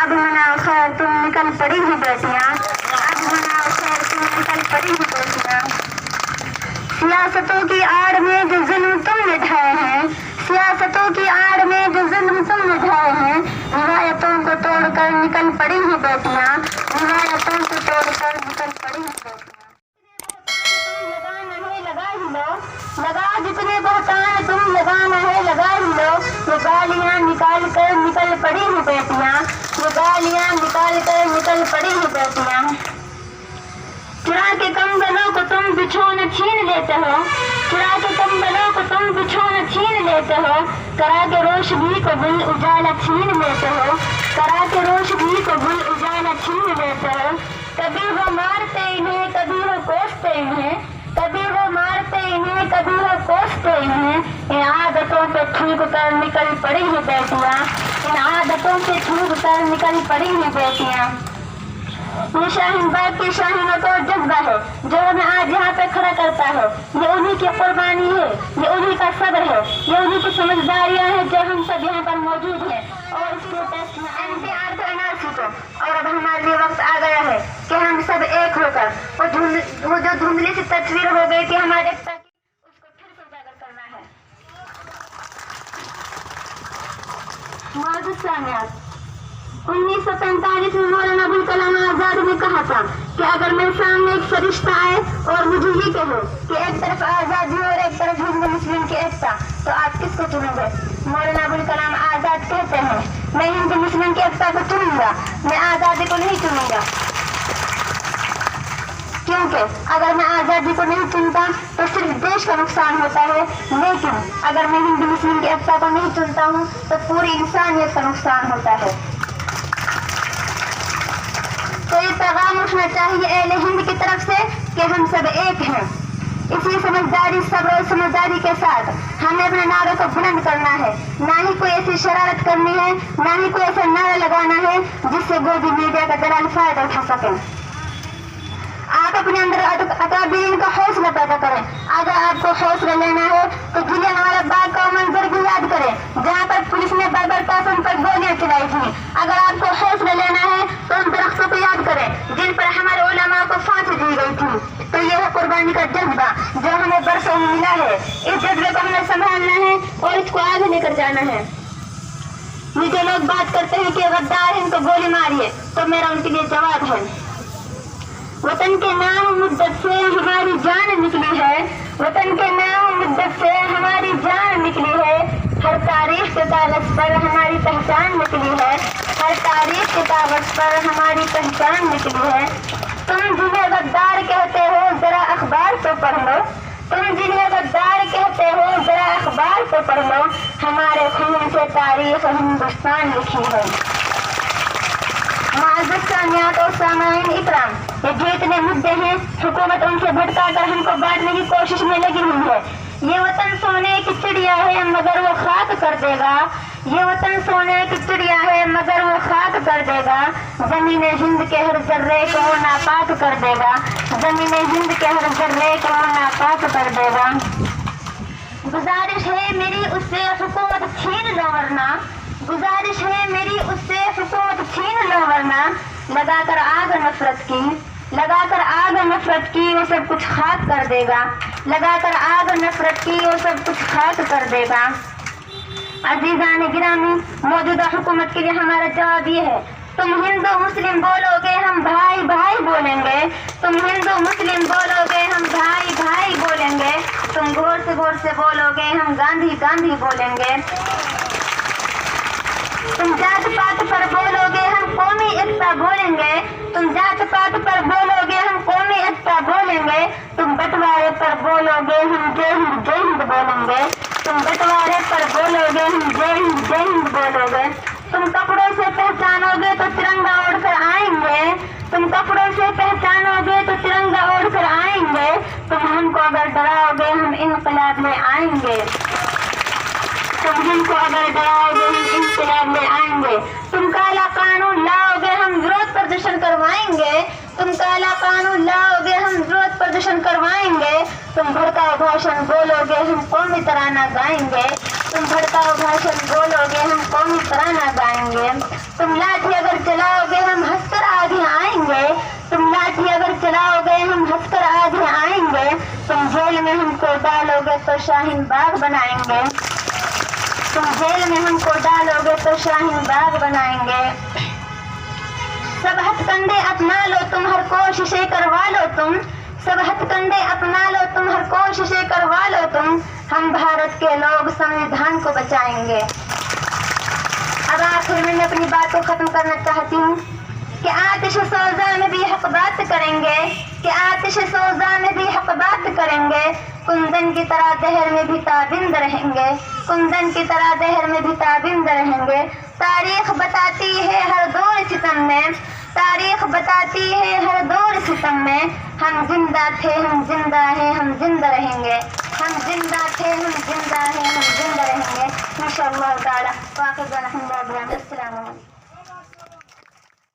اب مناؤ خیر تم نکل پڑی ہی بیٹیاں، اب مناؤ خیر تم نکل پڑی ہی بیٹیاں۔ سیاستوں کی آڑ میں جو ظلم تم نے ڈھائے ہیں، سیاستوں کی آڑ میں جو ظلم تم نے ڈھائے ہیں، روایتوں کو توڑ کر نکل پڑی ہی بیٹیاں، روایتوں کو توڑ کر نکل پڑی ہی بیٹیاں۔ لگا جتنے بہتان تم لگانا ہے لگا ہی لو، یہ گالیاں نکال کر نکل پڑی ہی بیٹیاں، یہ گالیاں نکال کر نکل پڑی ہی بیٹیاں۔ چرا کے کمبلوں کو تم بچھونا چھین لیتے ہو، چرا کے کمبلوں کو تم بچھونا چھین لیتے ہو، کرا کے روشنی کو گل اجالا چھین لیتے ہو، کرا کے روشنی کو گل اجالا چھین لیتے ہو۔ کبھی وہ مارتے انہیں کبھی وہ کوستے انہیں، کبھی وہ مارتے انہیں کبھی وہ کوستے انہیں، ان عادتوں پہ تھوک کر نکل پڑی ہی بیٹیاں، ان عادتوں پہ تھوک کر نکل پڑی ہی بیٹیاں۔ یہ شاہین باغ کے شاہینوں کو جذبہ ہے جو ہمیں آج یہاں پہ کھڑا کرتا ہے، یہ انہی کی قربانی ہے، یہ انہی کا صبر ہے، یہ انہی کی سمجھداریاں ہیں جو ہم سب یہاں پر موجود ہیں۔ اور اس پروٹیسٹ میں NCR کو NRC کو، اور اب ہمارے لیے وقت آ گیا ہے کہ ہم سب ایک ہو کر وہ جو دھندلی سی تصویر ہو گئی تھی ہمارے ایکتا کی، اس کو پھر سے اجاگر کرنا ہے۔ معزز سامعین، 1945 میں مولانا ابوالکلام آزاد نے کہا تھا کہ اگر میرے سامنے ایک فرشتہ آئے اور مجھے یہ کہے کہ ایک طرف آزادی اور ایک طرف ہند مسلم کی ایکتا، تو آپ کس کو چنیں گے؟ مولانا ابوالکلام آزاد کہتے ہیں میں ہند مسلم کی ایکتا کو چنوں گا، میں آزادی کو نہیں چنوں گا، کیونکہ اگر میں آزادی کو نہیں چنتا تو صرف دیش کا نقصان ہوتا ہے، لیکن اگر میں ہند مسلم کی ایکتا کو نہیں چنتا ہوں تو پوری انسانیت کا نقصان ہوتا ہے۔ تو یہ پیغام اٹھنا چاہیے اہل ہند کی طرف سے کہ ہم سب ایک ہیں۔ اسی سمجھداری صبر اور سمجھداری کے ساتھ ہمیں اپنے نعرے کو بلند کرنا ہے، نہ ہی کوئی ایسی شرارت کرنی ہے، نہ ہی کوئی ایسا نعرہ لگانا ہے جس سے گودی میڈیا کا دلال فائدہ اٹھا سکیں۔ آپ اپنے اندر اکابرین کا حوصلہ پیدا کریں۔ اگر آپ کو حوصلہ لینا ہے تو جلیانوالہ باغ کا منظر بھی یاد کریں جہاں پر پولیس نے بربر قاسم پر گولیاں چلائی تھیں۔ اگر آپ کو حوصلہ لینا ہے تو ان درختوں کو یاد کریں جن پر ہمارے علماء کو پھانسی دی گئی تھی۔ تو یہ ہے قربانی کا جذبہ جو ہمیں برسوں میں ملا ہے، اس جذبے کو ہمیں سنبھالنا ہے اور اس کو آگے لے کر جانا ہے۔ یہ جو لوگ بات کرتے ہیں کہ غدار ہیں ان کو گولی ماریے، تو میرا ان کے لیے جواب ہے وطن کے نام مدت سے ہماری جان نکلی ہے، وطن کے نام مدت سے ہماری جان نکلی ہے، ہر تاریخ کے کاغذ پر ہماری پہچان نکلی ہے، ہر تاریخ کے کاغذ پر ہماری پہچان نکلی ہے۔ تم جنہیں غدار کہتے ہو ذرا اخبار تو پڑھ لو، تم جنہیں غدار کہتے ہو ذرا اخبار تو پڑھ لو، ہمارے خون سے تاریخ ہندوستان لکھی ہے۔ معزز سامعین اور سامعین اکرام، یہ جتنے مدعے ہیں حکومت ان سے بھٹکا کر ہم کو بانٹنے کی کوشش میں لگی ہوئی ہے۔ یہ وطن سونے کی چڑیا ہے مگر وہ خاک کر دے گا، یہ وطن سونے کی چڑیا ہے مگر وہ خاک کر دے گا، زمین ہند کے ہر ذرے کو وہ ناپاک کر دے گا، زمین ہند کے ہر ذرے کو وہ ناپاک کر دے گا۔ گزارش ہے میری اس سے حکومت چھین لو ورنہ، گزارش ہے میری اس سے حکومت چھین لو ورنہ، لگا کر آگ نفرت کی، لگا کر آگ نفرت کی وہ سب کچھ خاک کر دے گا، لگا کر آگ نفرت کی وہ سب کچھ خاک کر دے گا۔ عزیزان گرامی، موجودہ حکومت کے لیے ہمارا جواب یہ ہے تم ہندو مسلم بولو گے ہم بھائی بھائی بولیں گے، تم ہندو مسلم بولو گے ہم بھائی بھائی بولیں گے، تم غور سے بولو گے ہم گاندھی گاندھی بولیں گے، تم جات پات پر بولو گے ہم قومی ایکتا بولیں گے، تم جات پات پر بولو گے ہم قومی ایکتا بولیں گے، تم بٹوارے پر بولو گے ہم جے ہند بولیں گے، تم بٹوارے پر بولو گے ہم جے ہند بولو گے، تم کپڑوں سے پہچانو گے تو ترنگا اوڑھ کر آئیں گے، تم کپڑوں سے پہچانو گے تو ترنگا اوڑھ کر آئیں گے، تم ہم کو اگر ڈراؤ گے ہم انقلاب لے آئیں گے، تم ہم کو اگر ڈراؤ گے ہم انقلاب لے آئیں گے، تم کالا قانون لاؤ گے ہم ورودھ پردرشن کروائیں گے، تم کالا قانون لاؤ گے ہم ورودھ پردرشن کروائیں گے، تم بھڑکاؤ بھاشن بولو گے ہم قومی ترانہ گائیں گے، تم بھڑکاؤ بھاشن بولو گے ہم قومی ترانہ گائیں گے، تم لاٹھی اگر تم جیل میں ہم کو ڈالو گے تو شاہین باغ بنائیں گے، تم جیل میں ہم کو ڈالو گے تو شاہین باغ بنائیں گے۔ سب ہتھ کنڈے اپنا لو تم، ہر کوششیں کروا لو تم، سب ہتھ کنڈے اپنا لو تم، ہر کوششیں کروا لو تم، ہم بھارت کے لوگ سنویدھان کو بچائیں گے۔ اب آخر میں اپنی بات کو ختم کرنا چاہتی ہوں کہ آتش سوزاں میں بھی حق بات کریں گے، کہ آتش سوزاں میں بھی حق بات کریں گے، کندن کی طرح دہر میں بھی تابند رہیں گے، کندن کی طرح دہر میں بھی تابند رہیں گے۔ تاریخ بتاتی ہے ہر دور ستم میں، تاریخ بتاتی ہے ہر دور ستم میں، ہم زندہ تھے ہم زندہ ہیں ہم زندہ رہیں گے، ہم زندہ تھے ہم زندہ ہیں ہم زندہ رہیں گے انشاءاللہ تعالی۔ واخر دعوانا الحمدللہ رب العالمین۔ السلام علیکم۔